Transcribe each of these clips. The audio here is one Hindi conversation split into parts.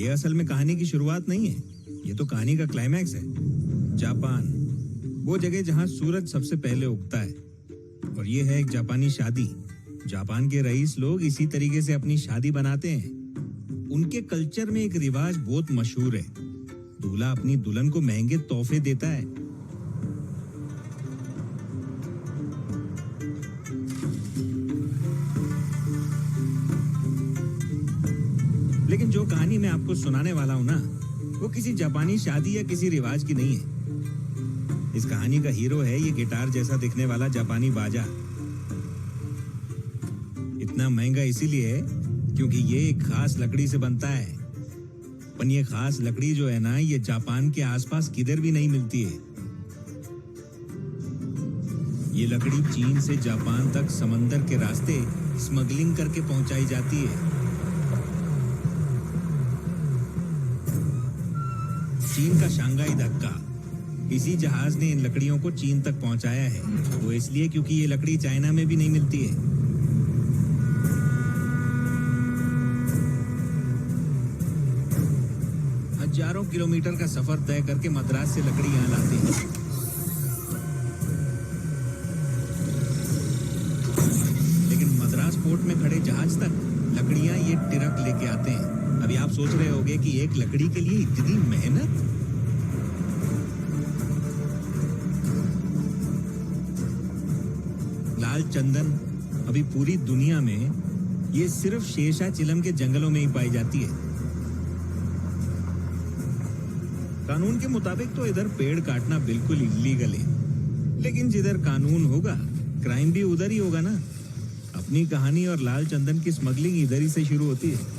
ये असल में कहानी की शुरुआत नहीं है, ये तो कहानी का क्लाइमैक्स है। जापान, वो जगह जहाँ सूरज सबसे पहले उगता है, और ये है एक जापानी शादी। जापान के रईस लोग इसी तरीके से अपनी शादी बनाते हैं। उनके कल्चर में एक रिवाज बहुत मशहूर है, दूल्हा अपनी दुल्हन को महंगे तोहफे देता है। लेकिन जो कहानी मैं आपको सुनाने वाला हूं ना, वो किसी जापानी शादी या किसी रिवाज की नहीं है। इस कहानी का हीरो है ये गिटार जैसा दिखने वाला जापानी बाजा। इतना महंगा इसीलिए है क्योंकि ये एक खास लकड़ी से बनता है। पर ये खास लकड़ी जो है ना, ये जापान के आसपास किधर भी नहीं मिलती है। ये लकड़ी चीन से जापान तक समंदर के रास्ते स्मगलिंग करके पहुंचाई जाती है। चीन का शंघाई धक्का, इसी जहाज ने इन लकड़ियों को चीन तक पहुंचाया है। वो इसलिए क्योंकि ये लकड़ी चाइना में भी नहीं मिलती है। हजारों किलोमीटर का सफर तय करके मद्रास से लकड़ी यहाँ लाते हैं। लेकिन मद्रास पोर्ट में खड़े जहाज तक लकड़ियां ये ट्रक लेके आते हैं। अभी आप सोच रहे होंगे कि एक लकड़ी के लिए इतनी मेहनत। लाल चंदन अभी पूरी दुनिया में ये सिर्फ शेषा चिलम के जंगलों में ही पाई जाती है। कानून के मुताबिक तो इधर पेड़ काटना बिल्कुल इलीगल है, लेकिन जिधर कानून होगा क्राइम भी उधर ही होगा ना। अपनी कहानी और लाल चंदन की स्मगलिंग इधर ही से शुरू होती है।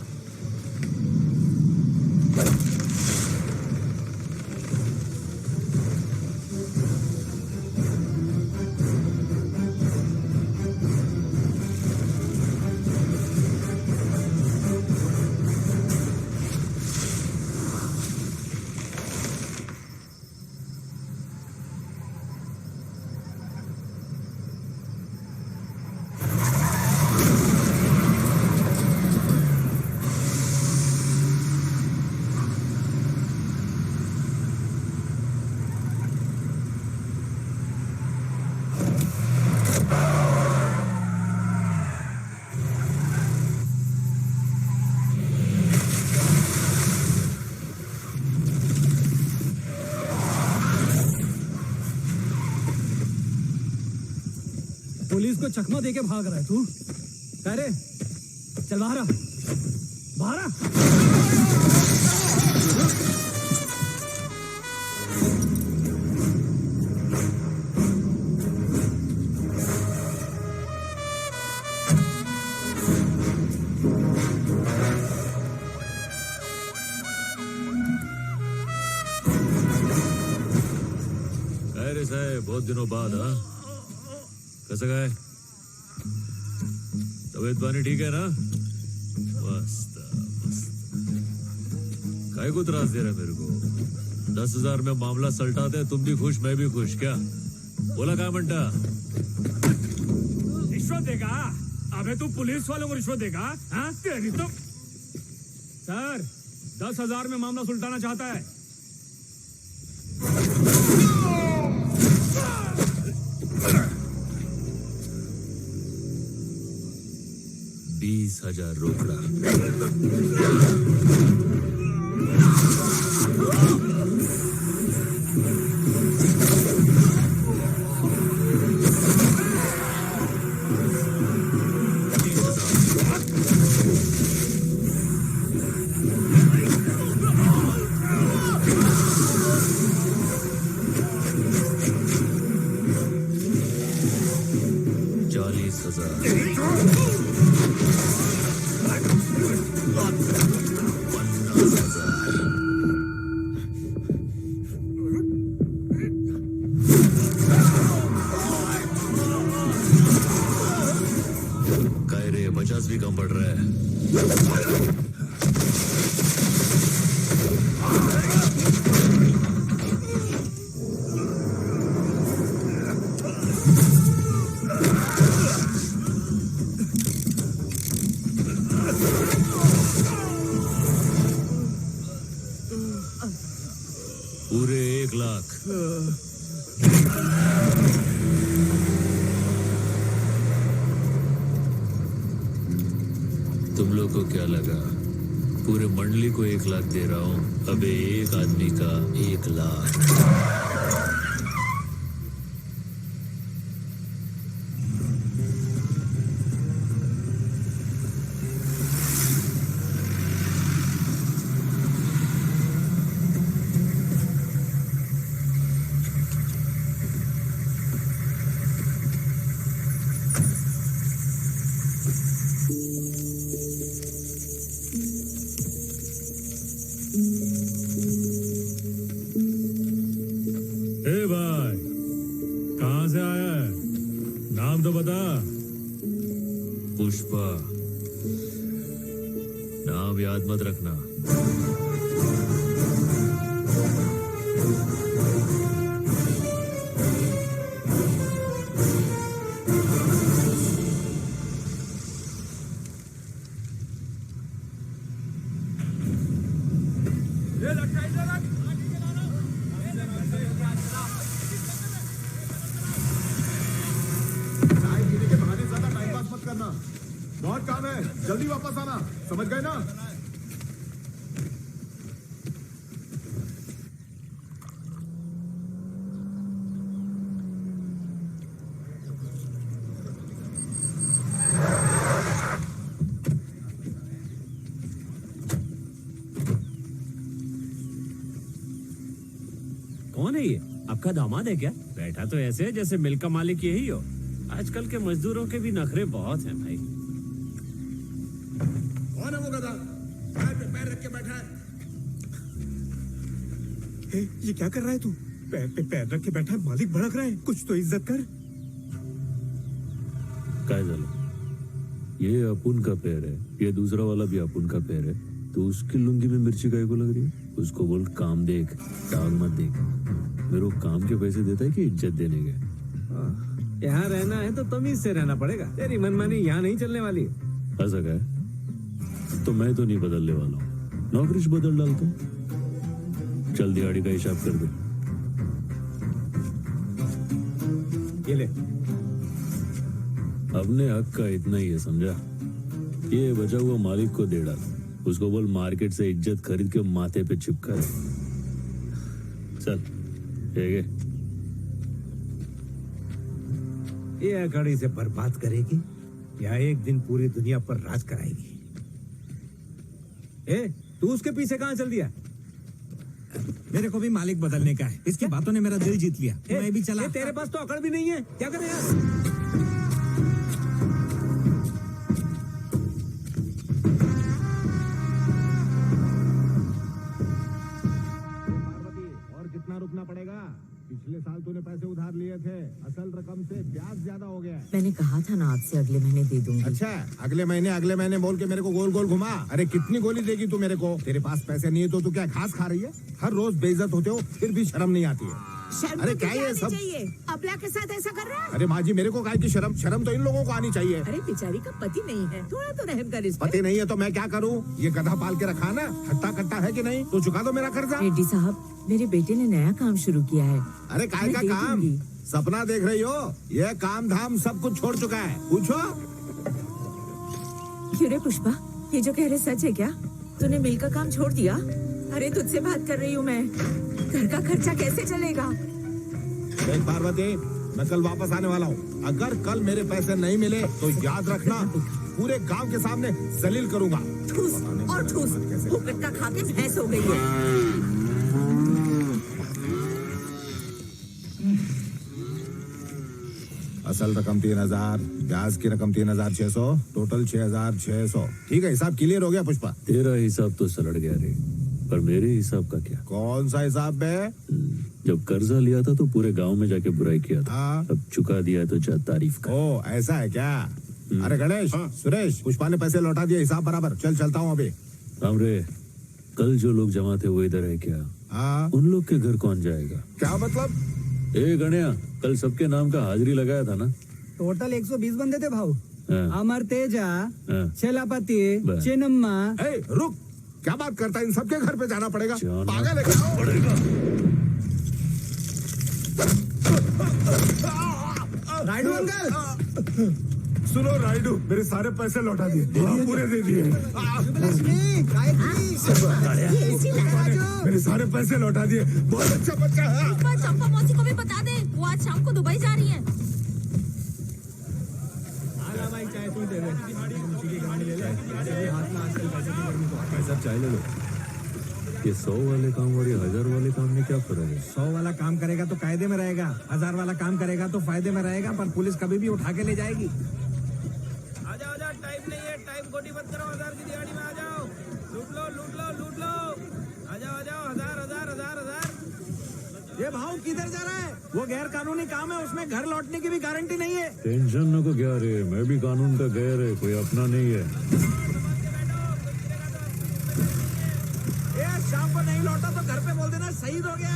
पुलिस को चकमा देके भाग रहा है तू? अरे चल बाहर आ, बाहर आ। अरे साहब, बहुत दिनों बाद। हाँ, कैसा गए? तबीयत पानी ठीक है ना? मस्त मस्त। काय को त्रास दे रहा है मेरे को? 10,000 में मामला सलटाते, तुम भी खुश मैं भी खुश। क्या बोला, क्या मंटा? रिश्वत देगा? अबे तू पुलिस वालों को रिश्वत देगा? हाँ तेरी तो। सर 10,000 में मामला सुलटाना चाहता है। 20,000 रोकड़ा। काय रे, 50 भी कम पड़ रहा है। पूरे 1 लाख। तुम लोग को क्या लगा पूरे मंडली को 1 लाख दे रहा हूं? अबे एक आदमी का 1 लाख। ए भाई, कहाँ से आया है? नाम तो बता। पुष्पा, नाम याद मत रखना। चाय पीने के बहाने ज्यादा टाइम पास मत करना। बहुत काम है, जल्दी वापस आना। समझ गए ना? कौन है ये? आपका दामाद है क्या? बैठा तो ऐसे है जैसे मिल का मालिक यही हो। आजकल के मजदूरों के भी नखरे बहुत हैं भाई। कौन है वो गधा? पैर पे पैर रख के बैठा है। ये क्या कर रहा है तू? पैर पे पैर रख के बैठा है, मालिक भड़क रहा है। कुछ तो इज्जत कर। काय झालं? ये अपुन का पैर है, ये दूसरा वाला भी अपुन का पैर है। तो उसकी लुंगी में मिर्ची काय को लग रही है? उसको बोल काम देख, टांग मत देख। मेरे को काम के पैसे देता है कि इज्जत देने के? यहाँ रहना है तो तमीज से रहना पड़ेगा। तेरी मनमानी यहाँ नहीं चलने वाली। ऐसा क्या है? तो मैं तो नहीं बदलने वाला हूँ, नौकरी बदल डालता हूँ। चल दिहाड़ी का हिसाब कर दे। ये ले। अपने हक का इतना ही है, समझा? ये बचा हुआ मालिक को दे डाल। उसको बोल मार्केट से इज्जत खरीद के माथे पे चिपका दे। चल ठीक है। ये अखाड़ी से बर्बाद करेगी या एक दिन पूरी दुनिया पर राज कराएगी? ए, तू उसके पीछे कहाँ चल दिया? मेरे को भी मालिक बदलने का है। इसकी बातों ने मेरा दिल जीत लिया। मैं भी चला। तेरे पास तो अकड़ भी नहीं है, क्या करेगा? और कितना रुकना पड़ेगा? पिछले साल तूने पैसे उधार लिए थे, असल रकम से ब्याज ज्यादा हो गया। मैंने कहा था ना आपसे अगले महीने दे दूंगी। अच्छा, अगले महीने बोल के मेरे को गोल गोल घुमा। अरे कितनी गोली देगी तू मेरे को? तेरे पास पैसे नहीं है तो तू क्या घास खा रही है? हर रोज बेइज्जत होते हो, फिर भी शर्म नहीं आती है। शर्म अरे तो क्या तुझे ये आनी सब? चाहिए। अबला के साथ ऐसा कर रहा है? अरे माँ जी, मेरे को काहे की शर्म? शर्म तो इन लोगों को आनी चाहिए। अरे बेचारी का पति नहीं है, थोड़ा तो रहम कर इस पे। पति नहीं है तो मैं क्या करूँ? ये गधा पाल के रखा ना, हट्टा कट्टा है कि नहीं? तो चुका दो मेरा कर्जा। रेड्डी साहब, मेरे बेटे ने नया काम शुरू किया है। अरे काय का मैं दे काम? दूंगी। सपना देख रही हो? ये काम धाम सब कुछ छोड़ चुका है। पूछो। क्यों रे पुष्पा, ये जो कह रहे सच है क्या? तूने मिल का काम छोड़ दिया? अरे तुझसे बात कर रही हूँ मैं। घर का खर्चा कैसे चलेगा? देख पार्वती, मैं कल वापस आने वाला हूँ। अगर कल मेरे पैसे नहीं मिले तो याद रखना, पूरे गांव के सामने जलील करूंगा। ठूस और ठूस, फुकट का खा के भैंस हो गई है। असल रकम 3000, ब्याज की रकम 3600, टोटल 6600। ठीक है, हिसाब क्लियर हो गया पुष्पा? तेरा हिसाब तो सलट गया रे, पर मेरे हिसाब का क्या? कौन सा हिसाब है? जब कर्जा लिया था तो पूरे गांव में जाके बुराई किया था। हाँ। अब चुका दिया तो जा तारीफ का। ओ ऐसा है क्या? अरे गणेश, सुरेश, पुष्पा ने पैसे लौटा दिए, हिसाब बराबर। चलता हूँ अभी। हमरे कल जो लोग जमा थे वो इधर है क्या? हाँ, उन लोग के घर कौन जाएगा? क्या मतलब? ए गणिया, कल सबके नाम का हाजिरी लगाया था ना? टोटल 120 बंदे थे भाऊ। हाँ। अमर तेजा, हाँ। छेलापति, बस। चेनम्मा। ए, रुक, क्या बात करता है? इन सबके घर पे जाना पड़ेगा? जाना पागल है क्या? पड़ेगा। राइडू अंकल। सुनो राइडू, मेरे सारे पैसे लौटा दिए, पूरे दे दिए। लक्ष्मी, गायत्री, राजू। मेरे सारे पैसे लौटा दिए, बहुत अच्छा बच्चा है। एक बार चंपा मौसी को भी बता दे, वो आज शाम को दुबई जा रही है। भाई चाय तू दे दे। उसी की गाड़ी ले ले। ये हाथ में आजकल पैसे की गर्मी तो पैसा चाय ले लो। ये 100 वाले काम और ये 1000 वाले काम में क्या फर्क है? 100 वाला काम करेगा तो कायदे में रहेगा, 1000 वाला काम करेगा तो फायदे में रहेगा, पर पुलिस कभी भी उठा के ले जाएगी। आजा, टाइम नहीं है, टाइम खोटी मत करो। 1000 की दिहाड़ी में आ जाओ। लूट लो। आ जाओ, 1000। ये भाव किधर जा रहा है? वो गैर कानूनी काम है, उसमें घर लौटने की भी गारंटी नहीं है। टेंशन न को क्या रे, मैं भी कानून का गैर है, कोई अपना नहीं है। ये शाम को नहीं लौटा तो घर पे बोल देना शहीद हो गया।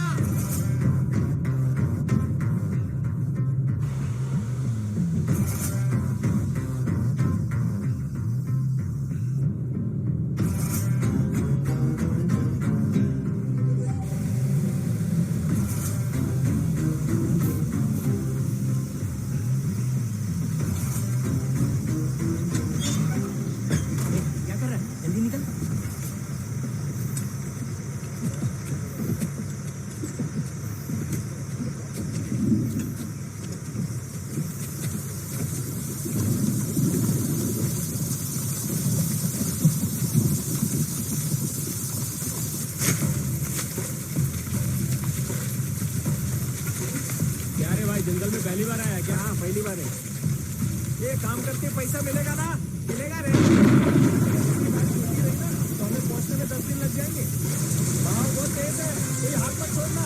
क्या कर रहा है? जल्दी निकल। क्या रे भाई, जंगल में पहली बार आया क्या? हाँ, पहली बार है। ये काम करके पैसा मिलेगा ना? मिलेगा रे। तो हमें पहुंचने में 10 दिन लग जाएंगे। भाव बहुत तेज है, कोई हाथ मत छोड़ना।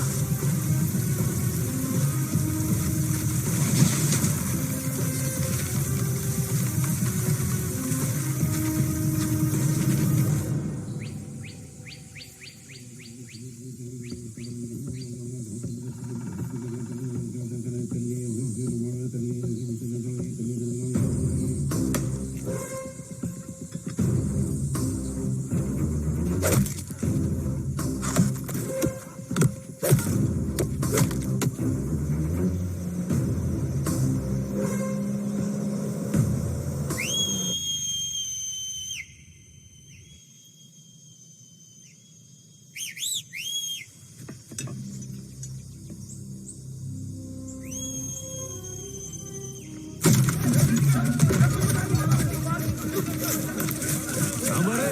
हमारे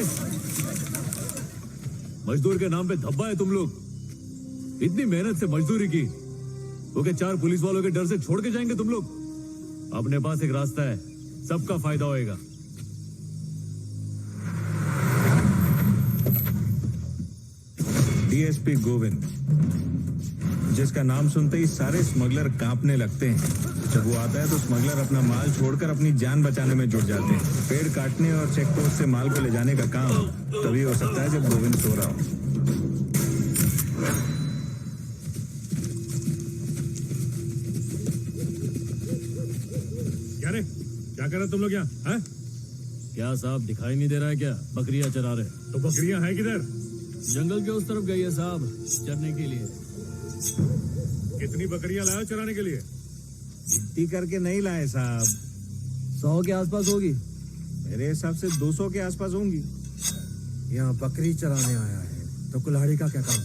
मजदूर के नाम पे धब्बा है तुम लोग। इतनी मेहनत से मजदूरी की, वो क्या 4 पुलिस वालों के डर से छोड़ के जाएंगे तुम लोग? अपने पास एक रास्ता है, सबका फायदा होएगा। डीएसपी गोविंद, जिसका नाम सुनते ही सारे स्मगलर कांपने लगते हैं। जब वो आता है तो स्मगलर अपना माल छोड़कर अपनी जान बचाने में जुट जाते हैं। पेड़ काटने और चेक पोस्ट से माल को ले जाने का काम तभी हो सकता है जब गोविंद सो रहा हो। क्या रे, क्या कर रहे तुम लोग यहाँ? हैं? क्या साहब दिखाई नहीं दे रहा है क्या? बकरियां चरा रहे। तो बकरियां हैं किधर? जंगल के उस तरफ गई है साहब, चरने के लिए। कितनी बकरियां लाए हो चराने के लिए? गिनती करके नहीं लाए साहब, 100 के आसपास होगी। मेरे हिसाब से 200 के आसपास होंगी। यहाँ बकरी चराने आया है तो कुल्हाड़ी का क्या काम?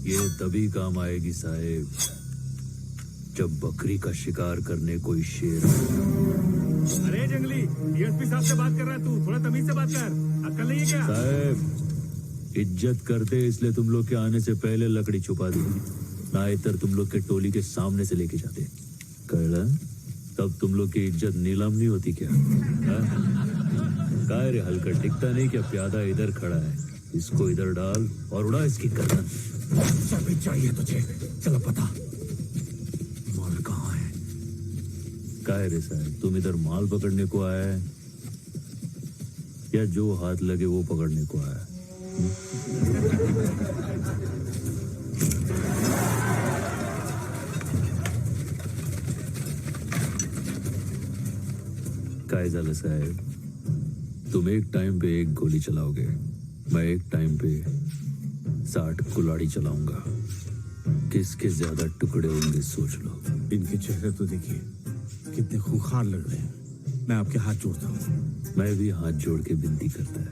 ये तभी काम आएगी साहेब, जब बकरी का शिकार करने कोई शेर हो। अरे जंगली, डीएसपी साहब से बात कर रहा है तू, थोड़ा तमीज से बात कर। अक्ल नहीं है क्या? साहब इज्जत करते इसलिए तुम लोग के आने से पहले लकड़ी छुपा दी, नाइतर तुम लोग के टोली के सामने से लेके जाते। कळला? तब तुम लोग की इज्जत नीलाम नहीं होती क्या? काय रे हलकर टिकता नहीं क्या? प्यादा इधर खड़ा है, इसको इधर डाल और उड़ा इसकी गर्दन। सभी चाहिए तुझे, चलो पता माल कहाँ है? काय रे साहब, तुम इधर माल पकड़ने को आया है या जो हाथ लगे वो पकड़ने को आया है? काय झालं साहेब, तुम एक टाइम पे 1 गोली चलाओगे, मैं एक टाइम पे 60 कुल्हाड़ी चलाऊंगा। किसके ज्यादा टुकड़े होंगे सोच लो। इनके चेहरे तो देखिए कितने खूंखार लग रहे हैं। मैं आपके हाथ जोड़ता हूँ। मैं भी हाथ जोड़ के विनती करता है,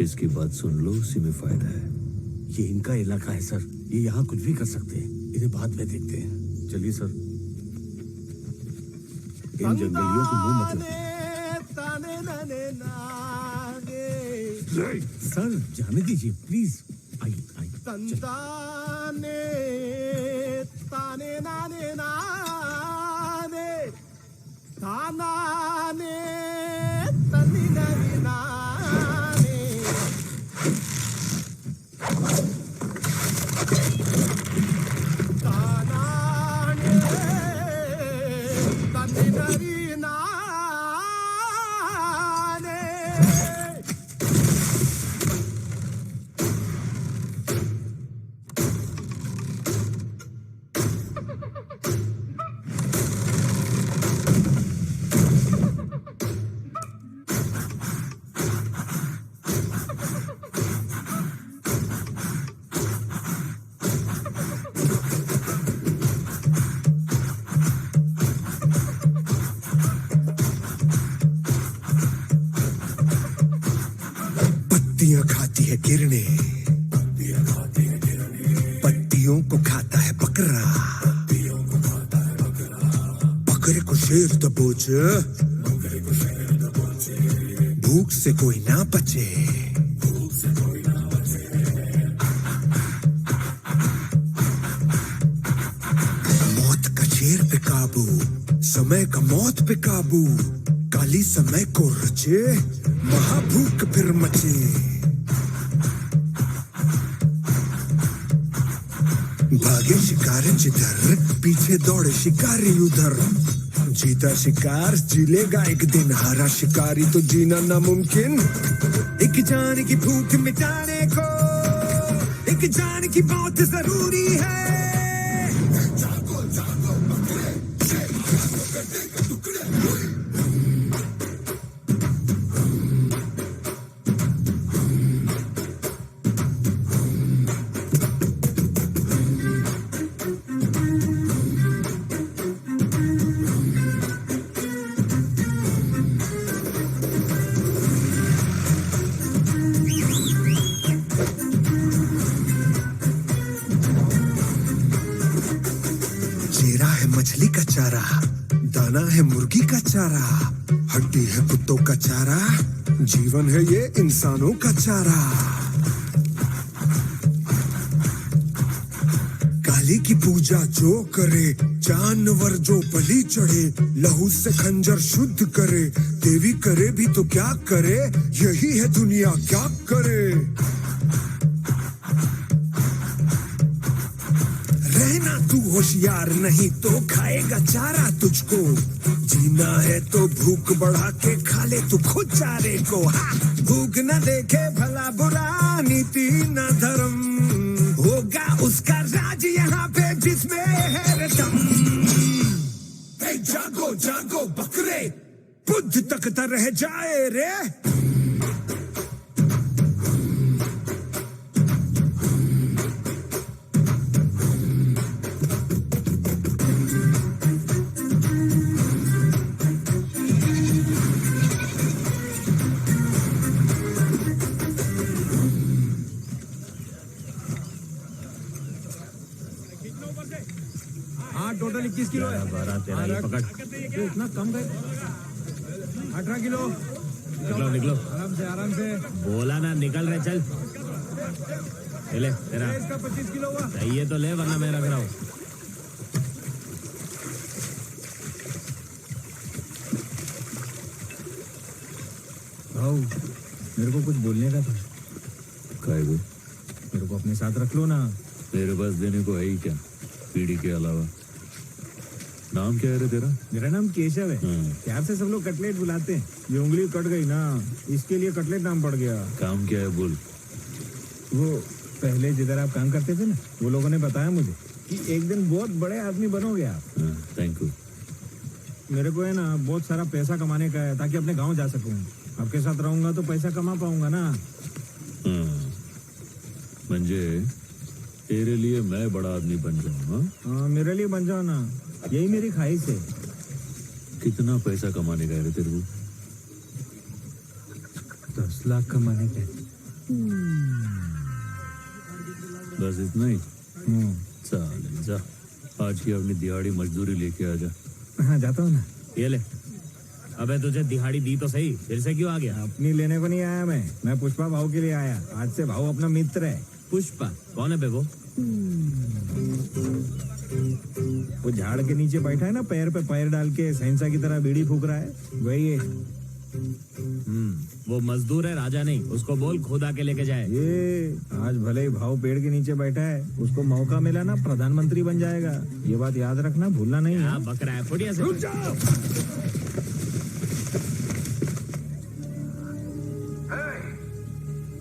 इसकी बात सुन लो, उसी में फायदा है। ये इनका इलाका है सर, ये यहाँ कुछ भी कर सकते हैं। इन्हें बाद में देखते हैं। चलिए सर। इन जंगलियों को मुंह मत लगे। सर जाने दीजिए प्लीज। आइए आइए। तंताने ताने नाने नाने तानाने तनी ननी नाने तानाने तनी ननी नाने। पत्तियां खाती है किरणें, पत्तियों को खाता है बकरा, बकरे को शेर दबोच, भूख से कोई ना बचे। मौत का शेर पे काबू, समय का मौत पे काबू, काली समय को रचे, महाभूख फिर मचे। भागे शिकारी जिधर, पीछे दौड़े शिकारी उधर। जीता शिकार जी लेगा एक दिन, हारा शिकारी तो जीना नामुमकिन। एक जान की भूख मिटाने को, एक जान की मौत जरूरी है। जागो जागो बकरे, मछली का चारा, दाना है मुर्गी का चारा, हड्डी है कुत्तों का चारा, जीवन है ये इंसानों का चारा। काली की पूजा जो करे, जानवर जो बलि चढ़े, लहू से खंजर शुद्ध करे, देवी करे भी तो क्या करे, यही है दुनिया क्या करे। रहना तू होशियार, नहीं तो खाएगा चारा तुझको। जीना है तो भूख बढ़ा के खा ले तू खुद चारे को। भूख न देखे भला बुरा, नीति न धर्म, होगा उसका राज यहाँ पे जिसमें है दम। जागो जागो बकरे, बुद्ध तकता रह जाए रे। टोटल 21 किलो है। 12 13 ये पकड़। ये इतना कम गए। 18 किलो। निकलो निकलो। आराम से। बोला ना निकल रहे, चल। ले तेरा। इसका 25 किलो हुआ। चाहिए तो ले, वरना मैं रख रहा हूँ। भाऊ, मेरे को कुछ बोलने का था। काय को? मेरे को अपने साथ रख लो ना। मेरे पास देने को है ही क्या, पीढ़ी के अलावा। नाम क्या है रे तेरा? मेरा नाम केशव है। प्यार से सब लोग कटलेट बुलाते हैं। ये उंगली कट गई ना, इसके लिए कटलेट नाम पड़ गया। काम क्या है बोल। वो पहले जिधर आप काम करते थे ना, वो लोगों ने बताया मुझे कि एक दिन बहुत बड़े आदमी बनोगे आप। Thank you. मेरे को है ना बहुत सारा पैसा कमाने का है, ताकि अपने गाँव जा सकूँ। आपके साथ रहूंगा तो पैसा कमा पाऊंगा ना। म्हणजे तेरे लिए मैं बड़ा आदमी बन जाऊं, हाँ? हाँ, मेरे लिए बन जाओ ना, यही मेरी ख्वाहिश है। कितना पैसा कमाने का है रे तेरे को? 10 लाख कमाने का। बस इतना ही? चल जा, आज की अपनी दिहाड़ी मजदूरी लेके आ जा। हाँ, जाता हूँ ना। ये ले। अबे तुझे दिहाड़ी दी तो सही, फिर से क्यों आ गया? अपनी लेने को नहीं आया मैं पुष्पा भाऊ के लिए आया। आज से भाऊ अपना मित्र है। पुष्पा कौन है बे वो? वो झाड़ के नीचे बैठा है ना, पैर पे पैर डाल के सहनसा की तरह बीड़ी फूक रहा है, वही है। वो मजदूर है, राजा नहीं। उसको बोल खुद आके लेके जाए। ये आज भले ही भाव पेड़ के नीचे बैठा है, उसको मौका मिला ना प्रधानमंत्री बन जाएगा। ये बात याद रखना, भूलना नहीं है। बक रहा है फुटिया से। रुक जाओ।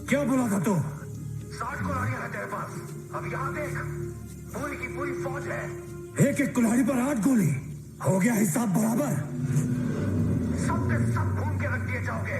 क्या बोला था तू? 60 कुल्हाड़ियां हैं तेरे पास। अब यहाँ देख, पूरी की पूरी फौज है। एक एक कुल्हाड़ी पर 8 गोली। हो गया हिसाब बराबर। सब के सब घूम के रख दिए जाओगे।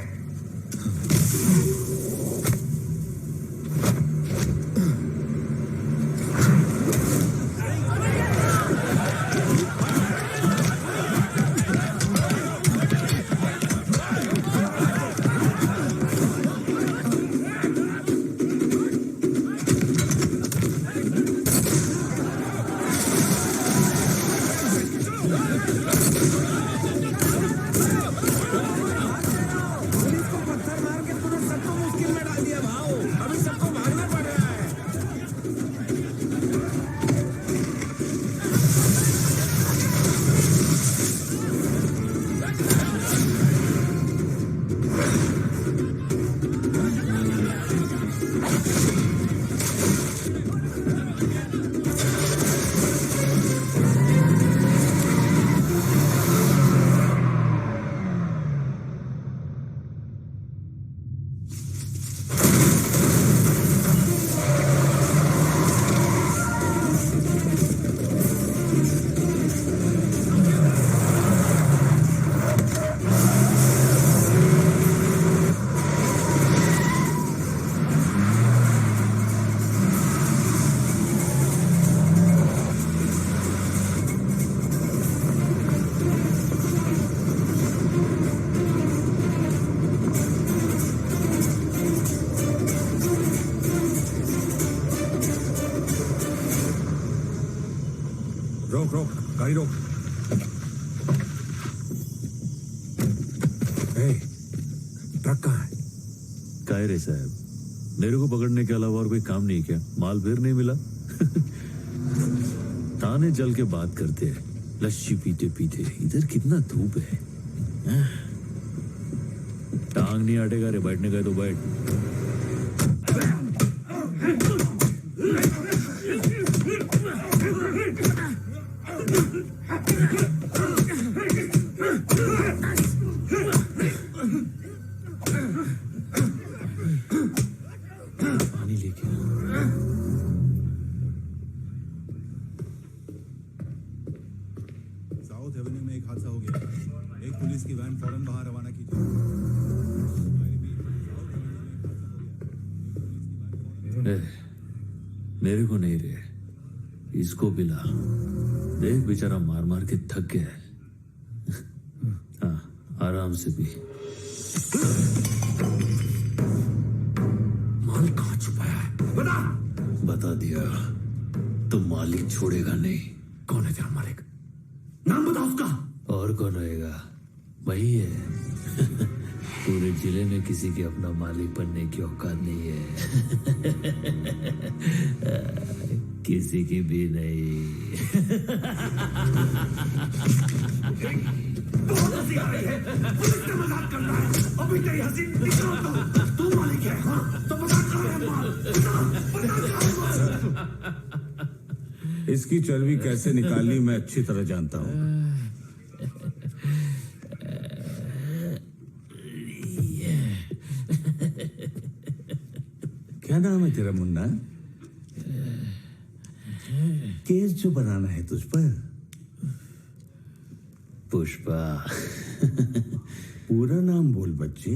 रोक रोक, गाड़ी रोक। ट्रक कहाँ है? काय रे साहब, मेरे को पकड़ने के अलावा और कोई काम नहीं क्या? माल फिर नहीं मिला? ताने जल के बात करते हैं, लस्सी पीते पीते। इधर कितना धूप है। टांग नहीं अटेगा रे, बैठने का तो बैठ। पानी लेके साउथ एवेन्यू में एक हादसा हो गया। एक पुलिस की वैन फौरन वहां रवाना कीजिए। मेरे को नहीं रे, इसको पिला। देख बेचारा मार मार के थक गया है। हाँ, आराम से पी। माल कहाँ छुपाया है? बता। बता दिया तो मालिक छोड़ेगा नहीं। कौन है तेरा मालिक? नाम बता उसका। और कौन रहेगा? वही है। पूरे जिले में किसी के अपना मालिक बनने की औकात नहीं है। किसी की भी नहीं। बहुत हंसी आ रही है। पुलिस से मजाक कर रहा है। अभी तेरी हंसी निकाल दो। तू मालिक है, हाँ? तो मजाक कर रहा है माल। बता कहाँ है माल? इसकी चर्बी कैसे निकालनी मैं अच्छी तरह जानता हूँ। क्या नाम है तेरा मुन्ना? केस जो बनाना है तुझ पर? पुष्पा। पूरा नाम बोल बच्चे।